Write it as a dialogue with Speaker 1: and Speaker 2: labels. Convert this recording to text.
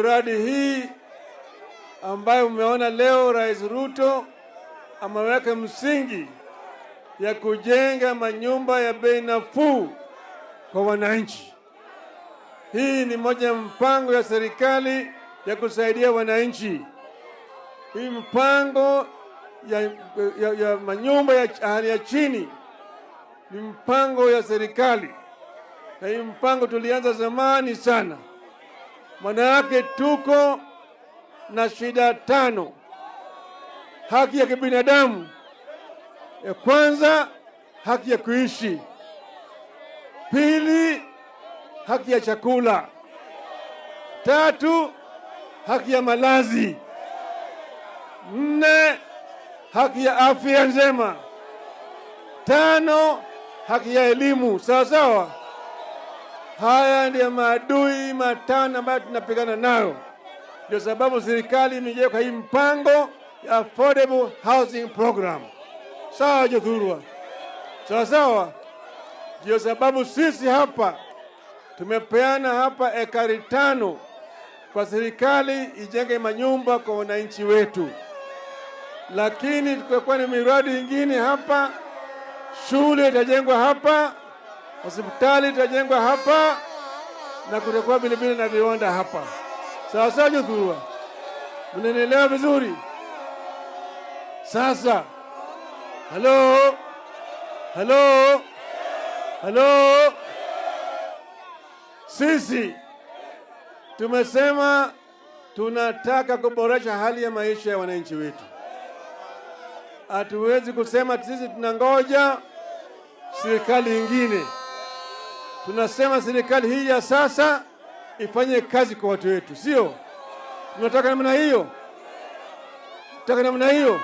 Speaker 1: miradi hii ambayo umeona leo Rais Ruto ameweka msingi ya kujenga manyumba ya bei nafuu kwa wananchi. Hii ni moja ya mpango ya serikali ya kusaidia wananchi. Hii mpango ya manyumba ya hali ya chini ni mpango ya serikali. Na hii mpango tulianza zamani sana. Maana yake tuko na shida 5. Haki ya kibinadamu. Ya kwanza, haki ya kuishi. Pili, haki ya chakula. 3, haki ya malazi. 4, haki ya afya njema. 5, haki ya elimu. Sawa sawa. Haya ndio maadui 5 ambayo tunapigana nayo. Ndio sababu serikali imeweka hii mpango ya affordable housing program. Sawa Jothurwa. Sawa sawa. Ndio sababu sisi hapa tumepeana hapa ekari 5 kwa serikali ijenge manyumba kwa wananchi wetu. Lakini tutakuwa na miradi mingine hapa, shule itajengwa hapa, hospitali itajengwa hapa, na kutakuwa vile na viwanda hapa. Sawa sawa Jothurwa. Mnanielewa vizuri? Sasa. Hello? Hello? Hello? Sisi tumesema tunataka kuboresha hali ya maisha ya wananchi wetu. Hatuwezi kusema sisi tunangoja serikali nyingine. Tunasema serikali hii ya sasa ifanye kazi kwa watu wetu, sio? Tunataka namna hiyo. Tunataka namna hiyo.